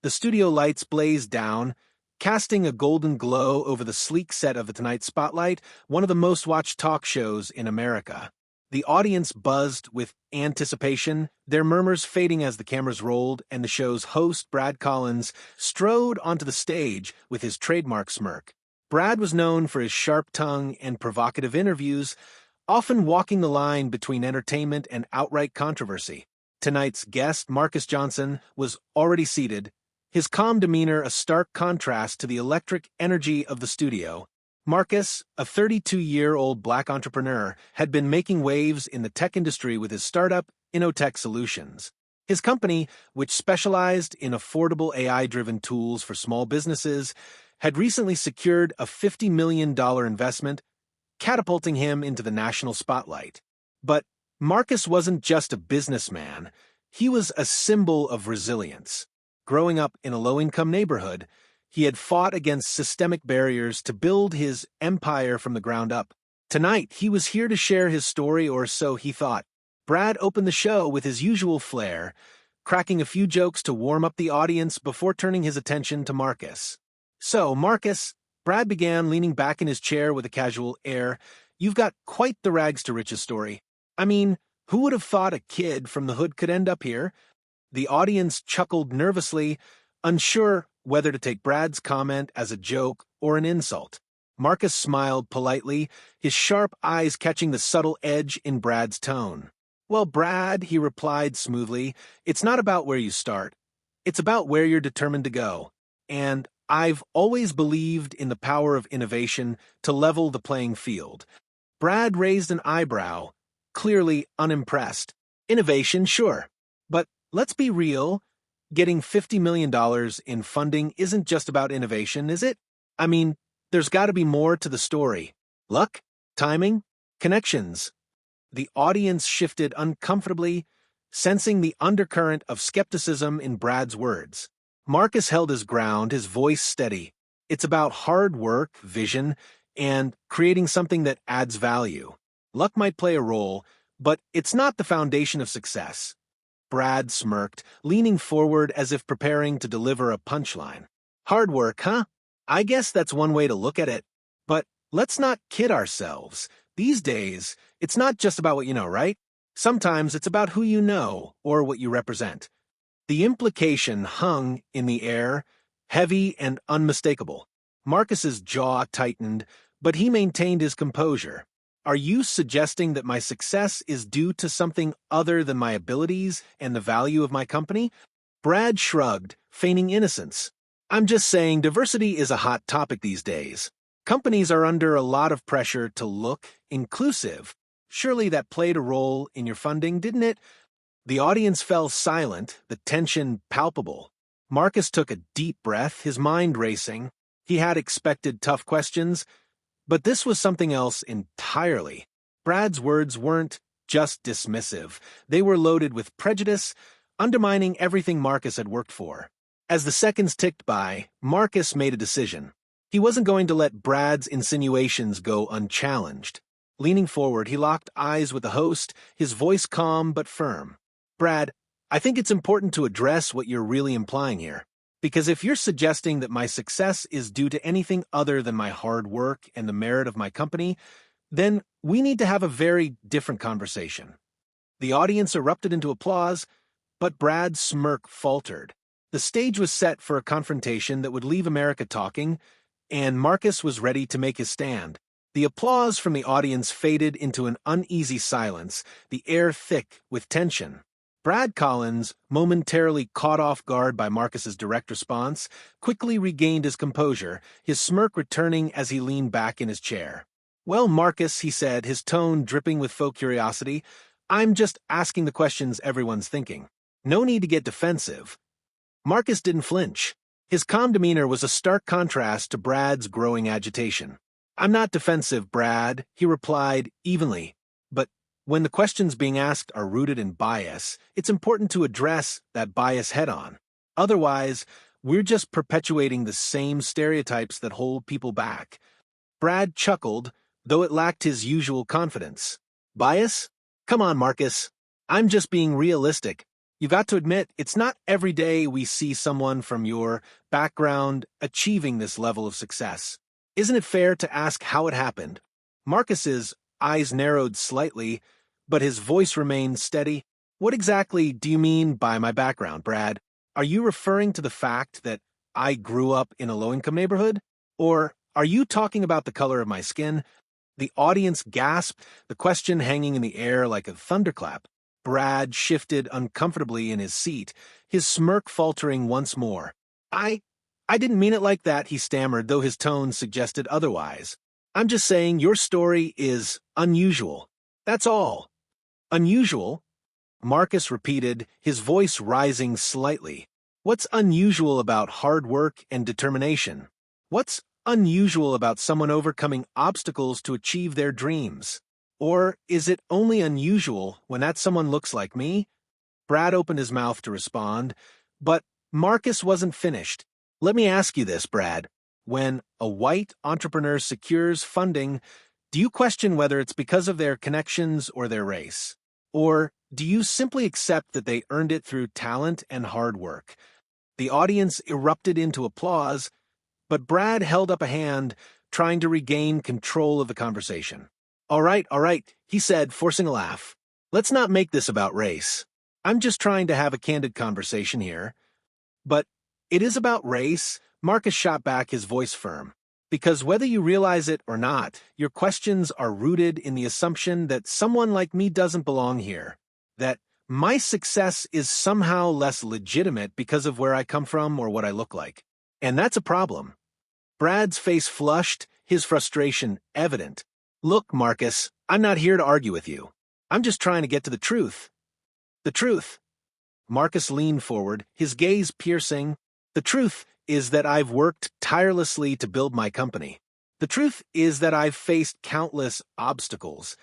The studio lights blazed down, casting a golden glow over the sleek set of The Tonight Spotlight, one of the most watched talk shows in America. The audience buzzed with anticipation, their murmurs fading as the cameras rolled and the show's host, Brad Collins, strode onto the stage with his trademark smirk. Brad was known for his sharp tongue and provocative interviews, often walking the line between entertainment and outright controversy. Tonight's guest, Marcus Johnson, was already seated, his calm demeanor a stark contrast to the electric energy of the studio. Marcus, a 32-year-old black entrepreneur, had been making waves in the tech industry with his startup, Innotech Solutions. His company, which specialized in affordable AI-driven tools for small businesses, had recently secured a $50 million investment, catapulting him into the national spotlight. But Marcus wasn't just a businessman, he was a symbol of resilience. Growing up in a low-income neighborhood, he had fought against systemic barriers to build his empire from the ground up. Tonight, he was here to share his story, or so he thought. Brad opened the show with his usual flair, cracking a few jokes to warm up the audience before turning his attention to Marcus. "So, Marcus," Brad began, leaning back in his chair with a casual air, "you've got quite the rags to riches story. I mean, who would have thought a kid from the hood could end up here?" The audience chuckled nervously, unsure whether to take Brad's comment as a joke or an insult. Marcus smiled politely, his sharp eyes catching the subtle edge in Brad's tone. "Well, Brad," he replied smoothly, "it's not about where you start. It's about where you're determined to go. And I've always believed in the power of innovation to level the playing field." Brad raised an eyebrow, clearly unimpressed. "Innovation, sure. But let's be real. Getting $50 million in funding isn't just about innovation, is it? I mean, there's got to be more to the story. Luck? Timing? Connections?" The audience shifted uncomfortably, sensing the undercurrent of skepticism in Brad's words. Marcus held his ground, his voice steady. "It's about hard work, vision, and creating something that adds value. Luck might play a role, but it's not the foundation of success." Brad smirked, leaning forward as if preparing to deliver a punchline. "Hard work, huh? I guess that's one way to look at it. But let's not kid ourselves. These days, it's not just about what you know, right? Sometimes it's about who you know or what you represent." The implication hung in the air, heavy and unmistakable. Marcus's jaw tightened, but he maintained his composure. "Are you suggesting that my success is due to something other than my abilities and the value of my company?" Brad shrugged, feigning innocence. "I'm just saying diversity is a hot topic these days. Companies are under a lot of pressure to look inclusive. Surely that played a role in your funding, didn't it?" The audience fell silent, the tension palpable. Marcus took a deep breath, his mind racing. He had expected tough questions, but this was something else entirely. Brad's words weren't just dismissive. They were loaded with prejudice, undermining everything Marcus had worked for. As the seconds ticked by, Marcus made a decision. He wasn't going to let Brad's insinuations go unchallenged. Leaning forward, he locked eyes with the host, his voice calm but firm. "Brad, I think it's important to address what you're really implying here. Because if you're suggesting that my success is due to anything other than my hard work and the merit of my company, then we need to have a very different conversation." The audience erupted into applause, but Brad's smirk faltered. The stage was set for a confrontation that would leave America talking, and Marcus was ready to make his stand. The applause from the audience faded into an uneasy silence, the air thick with tension. Brad Collins, momentarily caught off guard by Marcus's direct response, quickly regained his composure, his smirk returning as he leaned back in his chair. "Well, Marcus," he said, his tone dripping with faux curiosity, "I'm just asking the questions everyone's thinking. No need to get defensive." Marcus didn't flinch. His calm demeanor was a stark contrast to Brad's growing agitation. "I'm not defensive, Brad," he replied evenly. "But when the questions being asked are rooted in bias, it's important to address that bias head-on. Otherwise, we're just perpetuating the same stereotypes that hold people back." Brad chuckled, though it lacked his usual confidence. "Bias? Come on, Marcus. I'm just being realistic. You've got to admit, it's not every day we see someone from your background achieving this level of success. Isn't it fair to ask how it happened? Marcus's eyes narrowed slightly, but his voice remained steady. What exactly do you mean by my background, Brad? Are you referring to the fact that I grew up in a low-income neighborhood? Or are you talking about the color of my skin? The audience gasped, the question hanging in the air like a thunderclap. Brad shifted uncomfortably in his seat, his smirk faltering once more. I didn't mean it like that, he stammered, though his tone suggested otherwise. I'm just saying your story is unusual. That's all. Unusual? Marcus repeated, his voice rising slightly. What's unusual about hard work and determination? What's unusual about someone overcoming obstacles to achieve their dreams? Or is it only unusual when that someone looks like me? Brad opened his mouth to respond, but Marcus wasn't finished. Let me ask you this, Brad. When a white entrepreneur secures funding, do you question whether it's because of their connections or their race? Or do you simply accept that they earned it through talent and hard work? The audience erupted into applause, but Brad held up a hand, trying to regain control of the conversation. All right, he said, forcing a laugh. Let's not make this about race. I'm just trying to have a candid conversation here. But it is about race, Marcus shot back, his voice firm. Because whether you realize it or not, your questions are rooted in the assumption that someone like me doesn't belong here. That my success is somehow less legitimate because of where I come from or what I look like. And that's a problem. Brad's face flushed, his frustration evident. Look, Marcus, I'm not here to argue with you. I'm just trying to get to the truth. The truth. Marcus leaned forward, his gaze piercing. The truth is that I've worked tirelessly to build my company. The truth is that I've faced countless obstacles.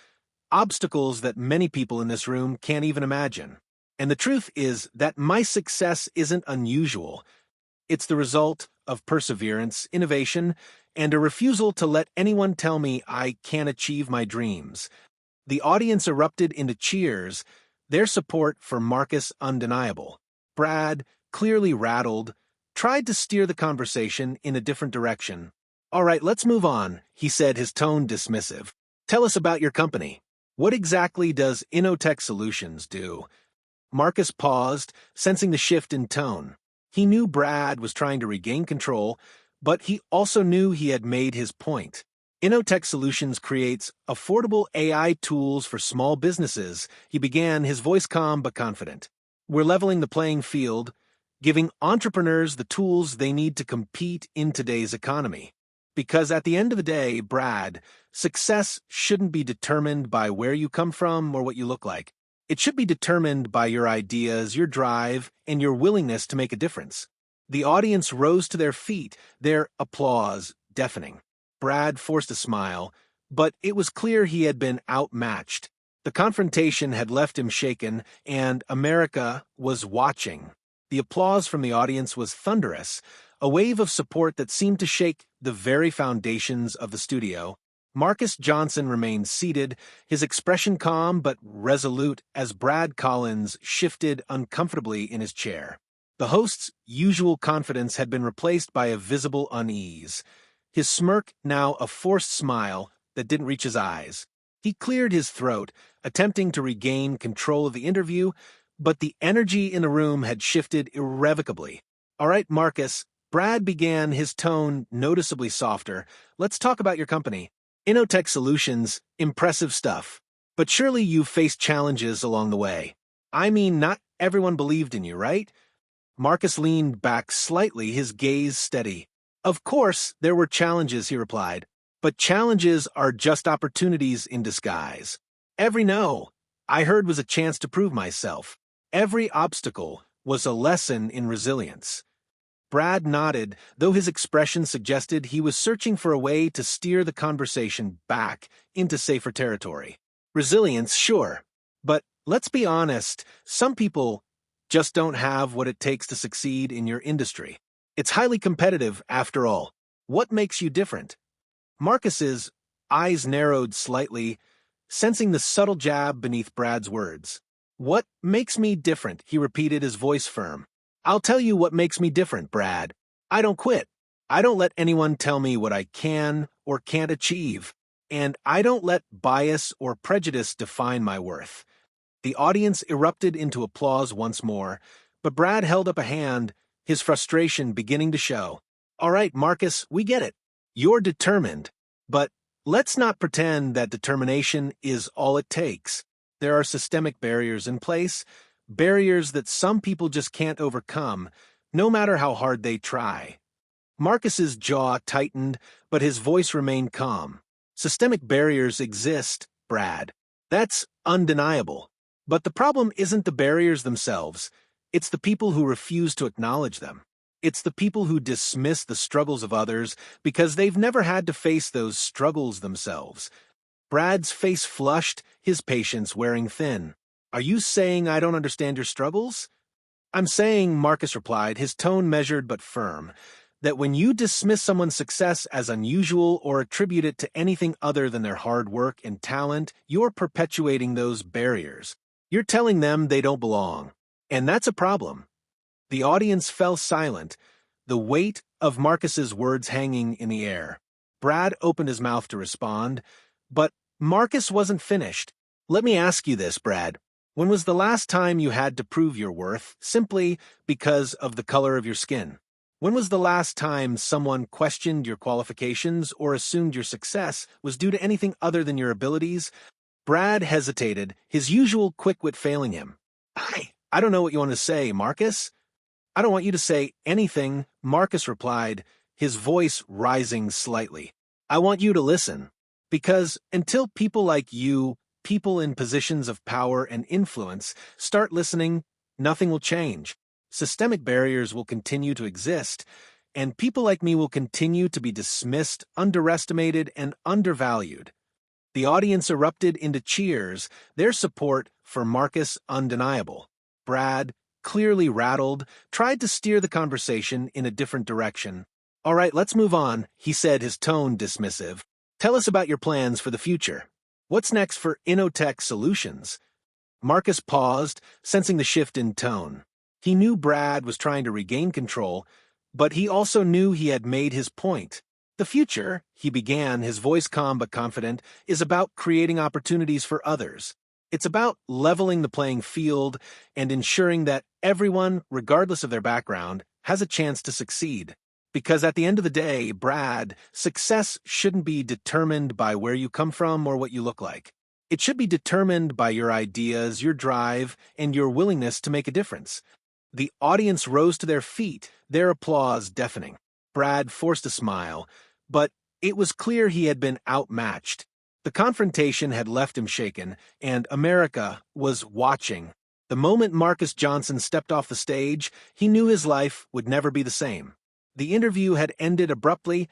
Obstacles that many people in this room can't even imagine. And the truth is that my success isn't unusual. It's the result of perseverance, innovation, and a refusal to let anyone tell me I can't achieve my dreams. The audience erupted into cheers, their support for Marcus undeniable. Brad, clearly rattled, tried to steer the conversation in a different direction. All right, let's move on, he said, his tone dismissive. Tell us about your company. What exactly does Innotech Solutions do? Marcus paused, sensing the shift in tone. He knew Brad was trying to regain control, but he also knew he had made his point. Innotech Solutions creates affordable AI tools for small businesses, he began, his voice calm but confident. We're leveling the playing field, giving entrepreneurs the tools they need to compete in today's economy. Because at the end of the day, Brad, success shouldn't be determined by where you come from or what you look like. It should be determined by your ideas, your drive, and your willingness to make a difference. The audience rose to their feet, their applause deafening. Brad forced a smile, but it was clear he had been outmatched. The confrontation had left him shaken, and America was watching. The applause from the audience was thunderous, a wave of support that seemed to shake the very foundations of the studio. Marcus Johnson remained seated, his expression calm but resolute as Brad Collins shifted uncomfortably in his chair. The host's usual confidence had been replaced by a visible unease. His smirk now a forced smile that didn't reach his eyes. He cleared his throat, attempting to regain control of the interview, but the energy in the room had shifted irrevocably. All right, Marcus, Brad began, his tone noticeably softer. Let's talk about your company. Innotech Solutions, impressive stuff. But surely you've faced challenges along the way. I mean, not everyone believed in you, right? Marcus leaned back slightly, his gaze steady. Of course, there were challenges, he replied. But challenges are just opportunities in disguise. Every no I heard was a chance to prove myself. Every obstacle was a lesson in resilience. Brad nodded, though his expression suggested he was searching for a way to steer the conversation back into safer territory. Resilience, sure. But let's be honest, some people just don't have what it takes to succeed in your industry. It's highly competitive, after all. What makes you different? Marcus's eyes narrowed slightly, sensing the subtle jab beneath Brad's words. What makes me different? He repeated, his voice firm. I'll tell you what makes me different, Brad. I don't quit. I don't let anyone tell me what I can or can't achieve. And I don't let bias or prejudice define my worth. The audience erupted into applause once more, but Brad held up a hand, his frustration beginning to show. All right, Marcus, we get it. You're determined. But let's not pretend that determination is all it takes. There are systemic barriers in place, barriers that some people just can't overcome, no matter how hard they try. Marcus's jaw tightened, but his voice remained calm. Systemic barriers exist, Brad. That's undeniable. But the problem isn't the barriers themselves. It's the people who refuse to acknowledge them. It's the people who dismiss the struggles of others because they've never had to face those struggles themselves. Brad's face flushed, his patience wearing thin. Are you saying I don't understand your struggles? I'm saying, Marcus replied, his tone measured but firm, that when you dismiss someone's success as unusual or attribute it to anything other than their hard work and talent, you're perpetuating those barriers. You're telling them they don't belong. And that's a problem. The audience fell silent, the weight of Marcus's words hanging in the air. Brad opened his mouth to respond, but Marcus wasn't finished. Let me ask you this, Brad. When was the last time you had to prove your worth simply because of the color of your skin? When was the last time someone questioned your qualifications or assumed your success was due to anything other than your abilities? Brad hesitated, his usual quick wit failing him. I don't know what you want to say, Marcus. I don't want you to say anything, Marcus replied, his voice rising slightly. I want you to listen. Because until people like you, people in positions of power and influence, start listening, nothing will change. Systemic barriers will continue to exist, and people like me will continue to be dismissed, underestimated, and undervalued. The audience erupted into cheers, their support for Marcus undeniable. Brad, clearly rattled, tried to steer the conversation in a different direction. All right, let's move on, he said, his tone dismissive. Tell us about your plans for the future. What's next for Innotech Solutions? Marcus paused, sensing the shift in tone. He knew Brad was trying to regain control, but he also knew he had made his point. The future, he began, his voice calm but confident, is about creating opportunities for others. It's about leveling the playing field and ensuring that everyone, regardless of their background, has a chance to succeed. Because at the end of the day, Brad, success shouldn't be determined by where you come from or what you look like. It should be determined by your ideas, your drive, and your willingness to make a difference. The audience rose to their feet, their applause deafening. Brad forced a smile, but it was clear he had been outmatched. The confrontation had left him shaken, and America was watching. The moment Marcus Johnson stepped off the stage, he knew his life would never be the same. The interview had ended abruptly,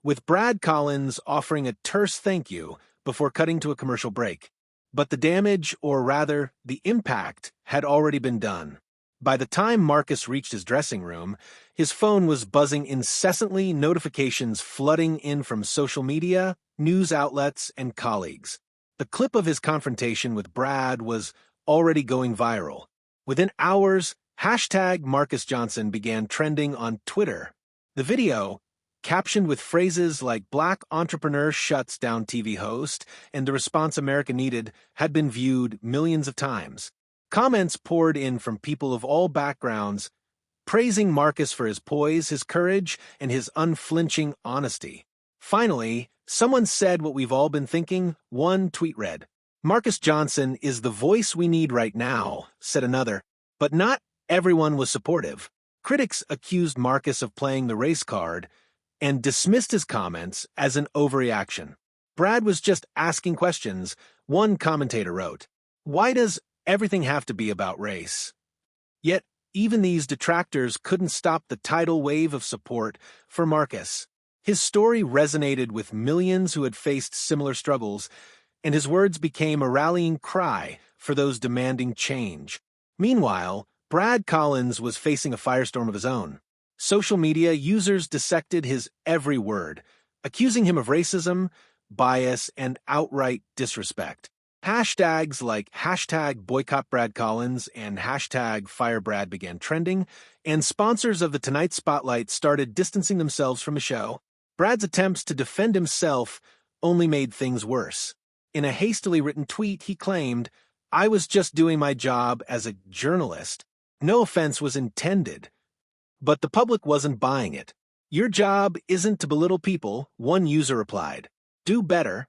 with Brad Collins offering a terse thank you before cutting to a commercial break. But the damage, or rather, the impact, had already been done. By the time Marcus reached his dressing room, his phone was buzzing incessantly, notifications flooding in from social media, news outlets, and colleagues. The clip of his confrontation with Brad was already going viral. Within hours, #MarcusJohnson began trending on Twitter. The video, captioned with phrases like "Black entrepreneur shuts down TV host" and "the response America needed," had been viewed millions of times. Comments poured in from people of all backgrounds, praising Marcus for his poise, his courage, and his unflinching honesty. Finally, someone said what we've all been thinking. One tweet read, "Marcus Johnson is the voice we need right now," said another. But not everyone was supportive. Critics accused Marcus of playing the race card and dismissed his comments as an overreaction. Brad was just asking questions, one commentator wrote. Why does everything have to be about race? Yet, even these detractors couldn't stop the tidal wave of support for Marcus. His story resonated with millions who had faced similar struggles, and his words became a rallying cry for those demanding change. Meanwhile, Brad Collins was facing a firestorm of his own. Social media users dissected his every word, accusing him of racism, bias, and outright disrespect. Hashtags like hashtag boycott Brad Collins and hashtag fire Brad began trending, and sponsors of the Tonight Spotlight started distancing themselves from the show. Brad's attempts to defend himself only made things worse. In a hastily written tweet, he claimed, "I was just doing my job as a journalist. No offense was intended." But the public wasn't buying it. "Your job isn't to belittle people," one user replied. "Do better."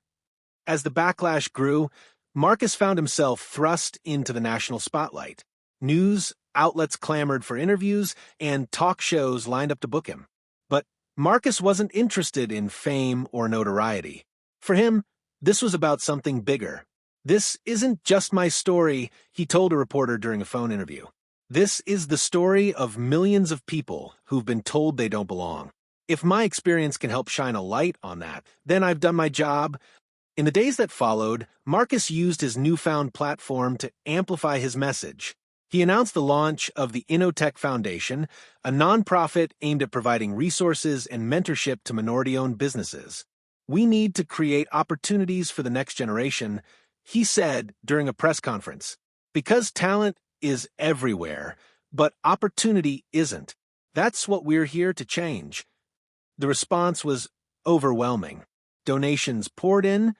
As the backlash grew, Marcus found himself thrust into the national spotlight. News outlets clamored for interviews, and talk shows lined up to book him. But Marcus wasn't interested in fame or notoriety. For him, this was about something bigger. "This isn't just my story," he told a reporter during a phone interview. "This is the story of millions of people who've been told they don't belong. If my experience can help shine a light on that, then I've done my job." In the days that followed, Marcus used his newfound platform to amplify his message. He announced the launch of the Innotech Foundation, a nonprofit aimed at providing resources and mentorship to minority-owned businesses. "We need to create opportunities for the next generation," he said during a press conference. "Because talent is everywhere, but opportunity isn't. That's what we're here to change." The response was overwhelming. Donations poured in,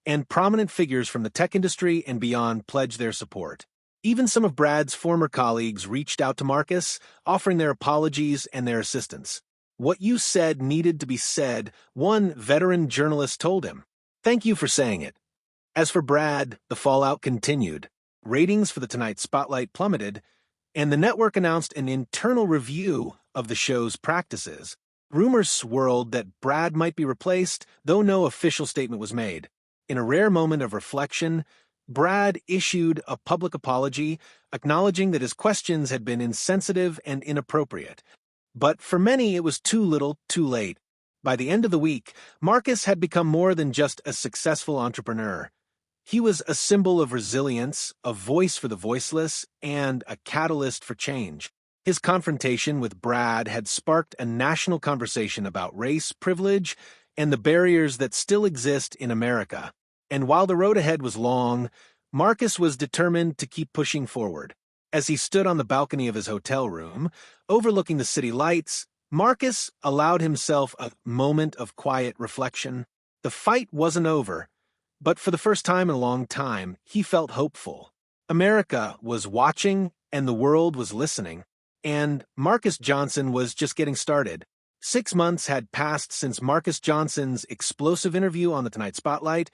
and prominent figures from the tech industry and beyond pledged their support. Even some of Brad's former colleagues reached out to Marcus, offering their apologies and their assistance. "What you said needed to be said," one veteran journalist told him. "Thank you for saying it." As for Brad, the fallout continued. Ratings for the Tonight Spotlight plummeted, and the network announced an internal review of the show's practices. Rumors swirled that Brad might be replaced, though no official statement was made. In a rare moment of reflection, Brad issued a public apology, acknowledging that his questions had been insensitive and inappropriate. But for many, it was too little, too late. By the end of the week, Marcus had become more than just a successful entrepreneur. He was a symbol of resilience, a voice for the voiceless, and a catalyst for change. His confrontation with Brad had sparked a national conversation about race, privilege, and the barriers that still exist in America. And while the road ahead was long, Marcus was determined to keep pushing forward. As he stood on the balcony of his hotel room, overlooking the city lights, Marcus allowed himself a moment of quiet reflection. The fight wasn't over, but for the first time in a long time, he felt hopeful. America was watching, and the world was listening. And Marcus Johnson was just getting started. 6 months had passed since Marcus Johnson's explosive interview on the Tonight Spotlight,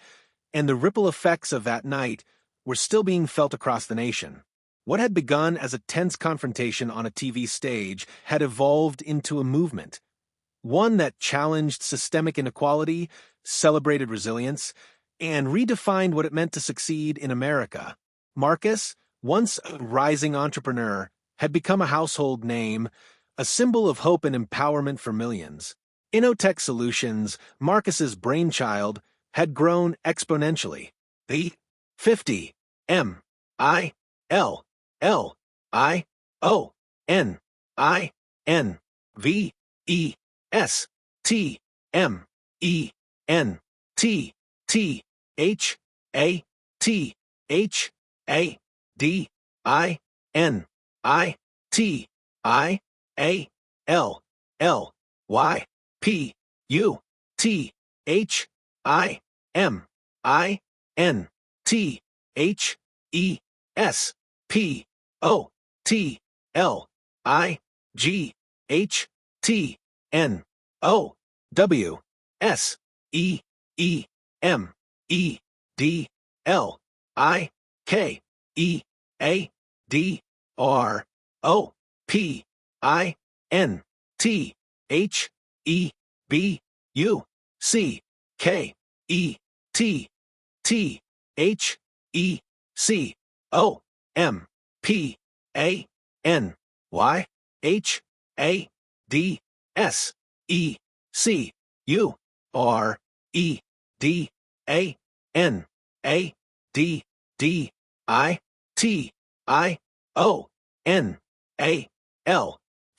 and the ripple effects of that night were still being felt across the nation. What had begun as a tense confrontation on a TV stage had evolved into a movement, one that challenged systemic inequality, celebrated resilience, and redefined what it meant to succeed in America. Marcus, once a rising entrepreneur, had become a household name, a symbol of hope and empowerment for millions. Innotech Solutions, Marcus's brainchild, had grown exponentially. The 50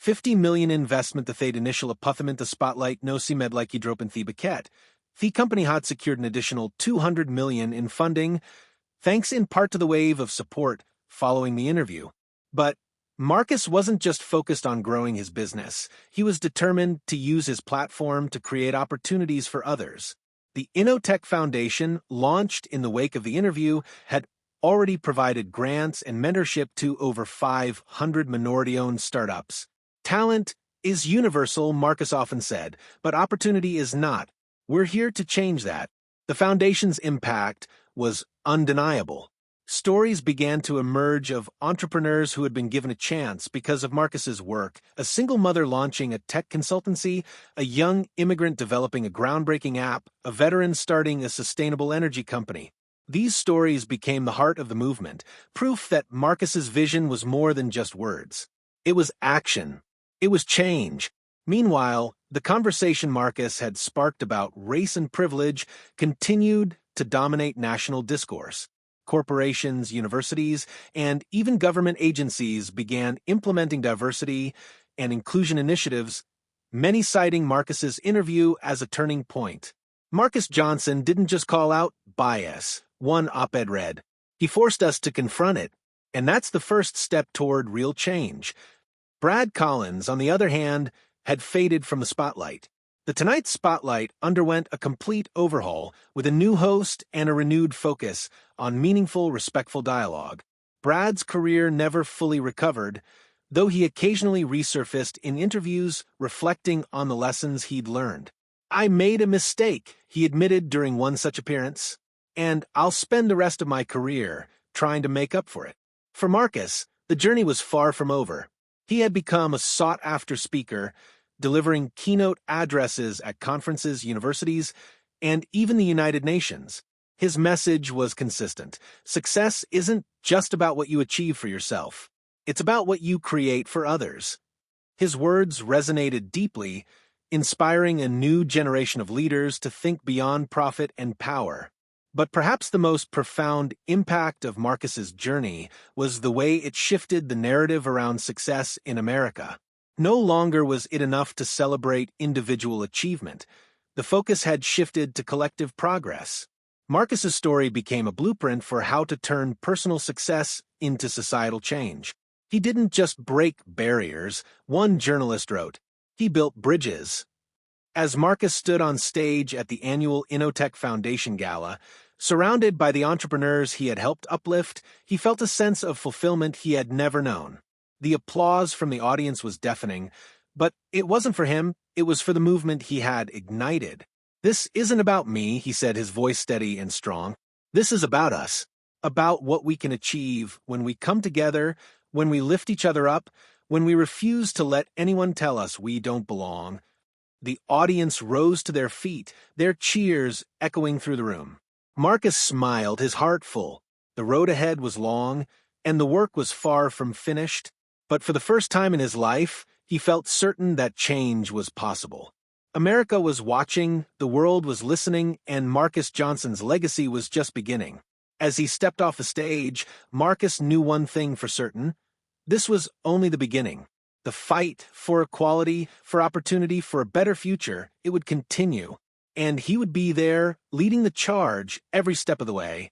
$50 million investment the thade initial apputhament the spotlight no si med like hydropen the bucket. The company had secured an additional $200 million in funding thanks in part to the wave of support following the interview. But Marcus wasn't just focused on growing his business. He was determined to use his platform to create opportunities for others. The Innotech Foundation, launched in the wake of the interview, had already provided grants and mentorship to over 500 minority-owned startups. Talent is universal, Marcus often said, but opportunity is not. We're here to change that. The foundation's impact was undeniable. Stories began to emerge of entrepreneurs who had been given a chance because of Marcus's work: a single mother launching a tech consultancy, a young immigrant developing a groundbreaking app, a veteran starting a sustainable energy company. These stories became the heart of the movement, proof that Marcus's vision was more than just words. It was action. It was change. Meanwhile, the conversation Marcus had sparked about race and privilege continued to dominate national discourse. Corporations, universities, and even government agencies began implementing diversity and inclusion initiatives, many citing Marcus's interview as a turning point. Marcus Johnson didn't just call out bias, one op-ed read. He forced us to confront it, and that's the first step toward real change. Brad Collins, on the other hand, had faded from the spotlight. The Tonight Spotlight underwent a complete overhaul with a new host and a renewed focus on meaningful, respectful dialogue. Brad's career never fully recovered, though he occasionally resurfaced in interviews reflecting on the lessons he'd learned. "I made a mistake," he admitted during one such appearance, "and I'll spend the rest of my career trying to make up for it." For Marcus, the journey was far from over. He had become a sought-after speaker, delivering keynote addresses at conferences, universities, and even the United Nations. His message was consistent. Success isn't just about what you achieve for yourself. It's about what you create for others. His words resonated deeply, inspiring a new generation of leaders to think beyond profit and power. But perhaps the most profound impact of Marcus's journey was the way it shifted the narrative around success in America. No longer was it enough to celebrate individual achievement. The focus had shifted to collective progress. Marcus's story became a blueprint for how to turn personal success into societal change. He didn't just break barriers, one journalist wrote. He built bridges. As Marcus stood on stage at the annual Innotech Foundation Gala, surrounded by the entrepreneurs he had helped uplift, he felt a sense of fulfillment he had never known. The applause from the audience was deafening, but it wasn't for him, it was for the movement he had ignited. "This isn't about me," he said, his voice steady and strong. "This is about us, about what we can achieve when we come together, when we lift each other up, when we refuse to let anyone tell us we don't belong." The audience rose to their feet, their cheers echoing through the room. Marcus smiled, his heart full. The road ahead was long, and the work was far from finished. But for the first time in his life, he felt certain that change was possible. America was watching, the world was listening, and Marcus Johnson's legacy was just beginning. As he stepped off the stage, Marcus knew one thing for certain. This was only the beginning. The fight for equality, for opportunity, for a better future, it would continue. And he would be there, leading the charge every step of the way.